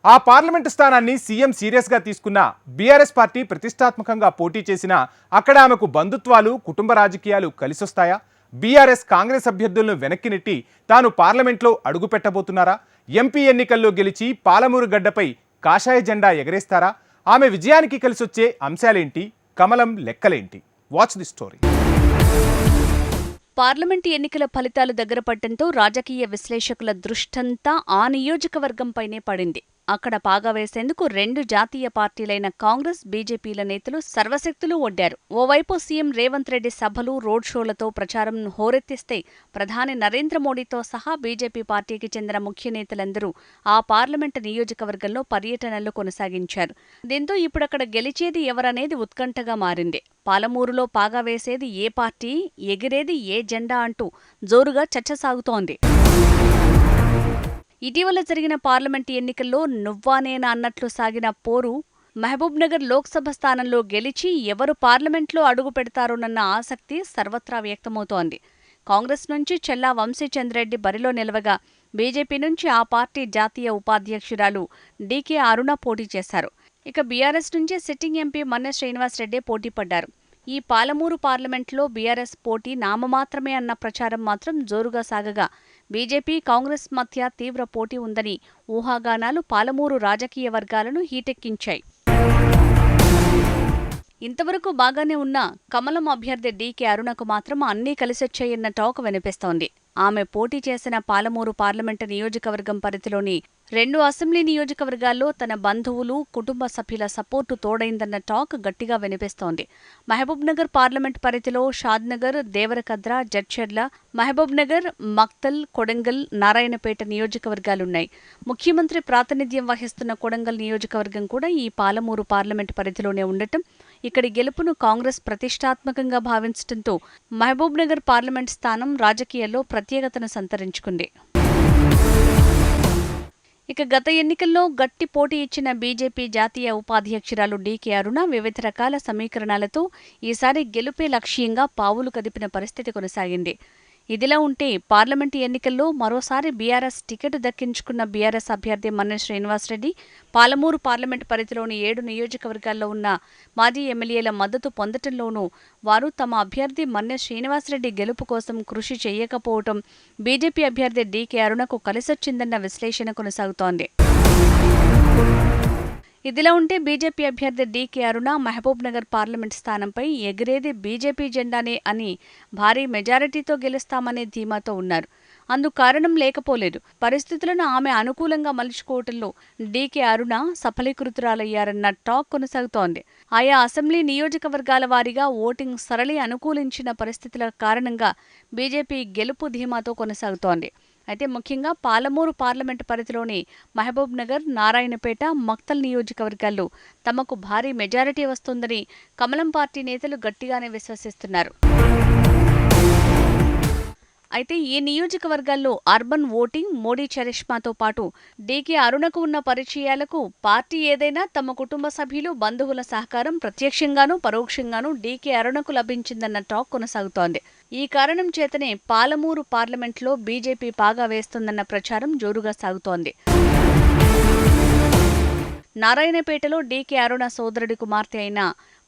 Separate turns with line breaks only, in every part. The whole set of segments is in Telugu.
ఆ పార్లమెంటు స్థానాన్ని సీఎం సీరియస్గా తీసుకున్న బీఆర్ఎస్ పార్టీ ప్రతిష్టాత్మకంగా పోటీ చేసినా అక్కడ ఆమెకు బంధుత్వాలు, కుటుంబ రాజకీయాలు కలిసొస్తాయా? బీఆర్ఎస్ కాంగ్రెస్ అభ్యర్థులను వెనక్కి నెట్టి తాను పార్లమెంట్లో అడుగు పెట్టబోతున్నారా? ఎంపీ ఎన్నికల్లో గెలిచి పాలమూరు గడ్డపై కాషాయ జెండా ఎగరేస్తారా? ఆమె విజయానికి కలిసొచ్చే అంశాలేంటి? కమలం లెక్కలేంటి? Watch the story.
పార్లమెంటు ఎన్నికల ఫలితాలు దగ్గర పడటంతో రాజకీయ విశ్లేషకుల దృష్టంతా ఆ నియోజకవర్గంపైనే పడింది. అక్కడ పాగా వేసేందుకు రెండు జాతీయ పార్టీలైన కాంగ్రెస్, బీజేపీల నేతలు సర్వశక్తులు ఒడ్డారు. ఓవైపు సీఎం రేవంత్ రెడ్డి సభలు, రోడ్ షోలతో ప్రచారం హోరెత్తిస్తే, ప్రధాని నరేంద్ర మోడీతో సహా బీజేపీ పార్టీకి చెందిన ముఖ్య నేతలందరూ ఆ పార్లమెంటు నియోజకవర్గంలో పర్యటనలు కొనసాగించారు. దీంతో ఇప్పుడక్కడ గెలిచేది ఎవరనేది ఉత్కంఠగా మారింది. పాలమూరులో పాగా వేసేది ఏ పార్టీ, ఎగిరేది ఏ జెండా అంటూ జోరుగా చర్చ సాగుతోంది. ఇటీవల జరిగిన పార్లమెంటు ఎన్నికల్లో నువ్వానేనా అన్నట్లు సాగిన పోరు మహబూబ్నగర్ లోక్సభ స్థానంలో గెలిచి ఎవరు పార్లమెంట్లో అడుగు పెడతారోనన్న ఆసక్తి సర్వత్రా వ్యక్తమవుతోంది. కాంగ్రెస్ నుంచి చెల్లా వంశీచంద్రెడ్డి బరిలో నిలవగా, బీజేపీ నుంచి ఆ పార్టీ జాతీయ ఉపాధ్యక్షురాలు డీకే అరుణ పోటీ చేశారు. ఇక బీఆర్ఎస్ నుంచి సిట్టింగ్ ఎంపీ మన్నె శ్రీనివాసరెడ్డి పోటీపడ్డారు. ఈ పాలమూరు పార్లమెంట్లో బీఆర్ఎస్ పోటీ నామమాత్రమే అన్న ప్రచారం మాత్రం జోరుగా సాగగా, బీజేపీ, కాంగ్రెస్ మధ్య తీవ్ర పోటీ ఉందని ఊహాగానాలు పాలమూరు రాజకీయ వర్గాలను హీటెక్కించాయి. ఇంతవరకు బాగానే ఉన్న కమలం అభ్యర్థి డీకే అరుణకు మాత్రం అన్నీ కలిసొచ్చాయన్న టాక్ వినిపిస్తోంది. ఆమె పోటీ చేసిన పాలమూరు పార్లమెంటు నియోజకవర్గం పరిధిలోని రెండు అసెంబ్లీ నియోజకవర్గాల్లో తన బంధువులు, కుటుంబ సభ్యుల సపోర్టు తోడైందన్న టాక్ గట్టిగా వినిపిస్తోంది. మహబూబ్నగర్ పార్లమెంట్ పరిధిలో షాద్నగర్, దేవరకద్ర, జడ్చర్ల, మహబూబ్నగర్, మక్తల్, కొడంగల్, నారాయణపేట నియోజకవర్గాలున్నాయి. ముఖ్యమంత్రి ప్రాతినిధ్యం వహిస్తున్న కొడంగల్ నియోజకవర్గం కూడా ఈ పాలమూరు పార్లమెంటు పరిధిలోనే ఉండటం, ఇక్కడి గెలుపును కాంగ్రెస్ ప్రతిష్టాత్మకంగా భావించడంతో మహబూబ్నగర్ పార్లమెంట్ స్థానం రాజకీయాల్లో ప్రత్యేకతను సంతరించుకుంది. ఇక గత ఎన్నికల్లో గట్టి పోటీ ఇచ్చిన బీజేపీ జాతీయ ఉపాధ్యక్షురాలు డీకే అరుణ వివిధ రకాల సమీకరణాలతో ఈసారి గెలుపే లక్ష్యంగా పావులు కదిపిన పరిస్థితి కొనసాగింది. ఇదిలా ఉంటే పార్లమెంటు ఎన్నికల్లో మరోసారి బీఆర్ఎస్ టికెట్ దక్కించుకున్న బీఆర్ఎస్ అభ్యర్థి మన్నె శ్రీనివాసరెడ్డి పాలమూరు పార్లమెంటు పరిధిలోని 7 నియోజకవర్గాల్లో ఉన్న మాజీ ఎమ్మెల్యేల మద్దతు పొందటంలోనూ వారు తమ అభ్యర్థి మన్నె శ్రీనివాసరెడ్డి గెలుపు కోసం కృషి చేయకపోవటం బీజేపీ అభ్యర్థి డీకే అరుణకు కలిసొచ్చిందన్న విశ్లేషణ కొనసాగుతోంది. ఇదిలా ఉంటే బీజేపీ అభ్యర్థి డీకే అరుణ మహబూబ్నగర్ పార్లమెంట్ స్థానంపై ఎగిరేది బీజేపీ జెండానే అని, భారీ మెజారిటీతో గెలుస్తామనే ధీమాతో ఉన్నారు. అందుకు కారణం లేకపోలేదు. పరిస్థితులను ఆమె అనుకూలంగా మలుచుకోవటంలో డీకే అరుణ సఫలీకృతురాలయ్యారన్న టాక్ కొనసాగుతోంది. ఆయా అసెంబ్లీ నియోజకవర్గాల వారీగా ఓటింగ్ సరళి అనుకూలించిన పరిస్థితుల కారణంగా బీజేపీ గెలుపు ధీమాతో కొనసాగుతోంది. అయితే ముఖ్యంగా పాలమూరు పార్లమెంటు పరిధిలోని మహబూబ్నగర్, నారాయణపేట, మక్తల్ నియోజకవర్గాల్లో తమకు భారీ మెజారిటీ వస్తుందని కమలం పార్టీ నేతలు గట్టిగానే విశ్వసిస్తున్నారు. అయితే ఈ నియోజకవర్గాల్లో అర్బన్ ఓటింగ్, మోడీ చరిష్మాతో పాటు డీకే అరుణకు ఉన్న పరిచయాలకు పార్టీ ఏదైనా తమ కుటుంబ సభ్యులు, బంధువుల సహకారం ప్రత్యక్షంగానూ పరోక్షంగానూ డీకే అరుణకు లభించిందన్న టాక్ కొనసాగుతోంది. ఈ కారణం చేతనే పాలమూరు పార్లమెంట్లో బీజేపీ పాగా వేస్తుందన్న ప్రచారం జోరుగా సాగుతోంది. నారాయణపేటలో డీకే అరుణ సోదరుడి కుమార్తె అయిన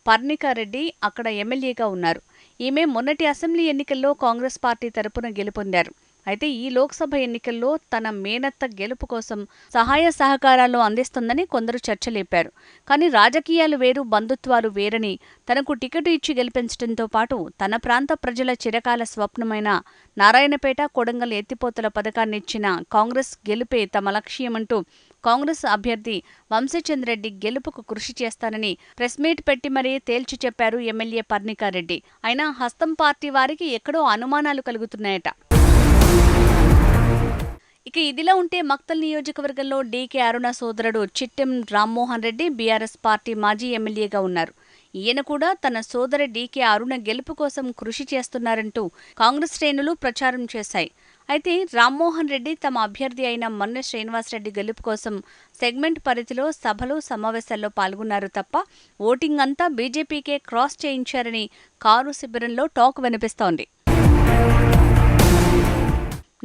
పర్ణికారెడ్డి అక్కడ ఎమ్మెల్యేగా ఉన్నారు. ఈమె మొన్నటి అసెంబ్లీ ఎన్నికల్లో కాంగ్రెస్ పార్టీ తరపున గెలుపొందారు. అయితే ఈ లోక్సభ ఎన్నికల్లో తన మేనత్త గెలుపు కోసం సహాయ సహకారాలు అందిస్తుందని కొందరు చర్చలేపారు. కానీ రాజకీయాలు వేరు, బంధుత్వాలు వేరని, తనకు టికెట్ ఇచ్చి గెలిపించడంతో పాటు తన ప్రాంత ప్రజల చిరకాల స్వప్నమైన నారాయణపేట, కొడంగల్ ఎత్తిపోతల పథకాన్నిచ్చిన కాంగ్రెస్ గెలుపే తమ లక్ష్యమంటూ కాంగ్రెస్ అభ్యర్థి వంశీచంద్రెడ్డి గెలుపుకు కృషి చేస్తానని ప్రెస్ మీట్ పెట్టి మరీ తేల్చి చెప్పారు ఎమ్మెల్యే పర్ణికారెడ్డి. అయినా హస్తం పార్టీ వారికి ఎక్కడో అనుమానాలు కలుగుతున్నాయట. ఇక ఇదిలా ఉంటే మక్తల్ నియోజకవర్గంలో డీకే అరుణ సోదరుడు చిట్టెం రామ్మోహన్ రెడ్డి బీఆర్ఎస్ పార్టీ మాజీ ఎమ్మెల్యేగా ఉన్నారు. ఈయన కూడా తన సోదరి డీకే అరుణ గెలుపు కోసం కృషి చేస్తున్నారంటూ కాంగ్రెస్ శ్రేణులు ప్రచారం చేశాయి. అయితే రామ్మోహన్ రెడ్డి తమ అభ్యర్థి అయిన మన్నె శ్రీనివాసరెడ్డి గెలుపు కోసం సెగ్మెంట్ పరిధిలో సభలు, సమావేశాల్లో పాల్గొన్నారు తప్ప ఓటింగ్ అంతా బీజేపీకే క్రాస్ చేయించారని కారు శిబిరంలో టాక్ వినిపిస్తోంది.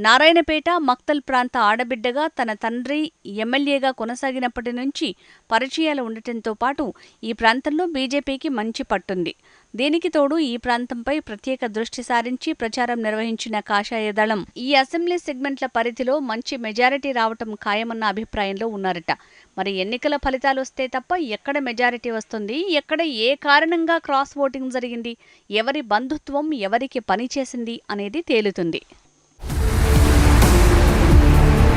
నారాయణపేట మక్తల్ ప్రాంత ఆడబిడ్డగా తన తండ్రి ఎమ్మెల్యేగా కొనసాగినప్పటి నుంచి పరిచయాలు ఉండటంతో పాటు ఈ ప్రాంతంలో బీజేపీకి మంచి పట్టుంది. దీనికి తోడు ఈ ప్రాంతంపై ప్రత్యేక దృష్టి సారించి ప్రచారం నిర్వహించిన కాషాయ దళం ఈ అసెంబ్లీ సెగ్మెంట్ల పరిధిలో మంచి మెజారిటీ రావటం ఖాయమన్న అభిప్రాయంలో ఉన్నారట. మరి ఎన్నికల ఫలితాలు వస్తే తప్ప ఎక్కడ మెజారిటీ వస్తుంది, ఎక్కడ ఏ కారణంగా క్రాస్ ఓటింగ్ జరిగింది, ఎవరి బంధుత్వం ఎవరికి పనిచేసింది అనేది తేలుతుంది.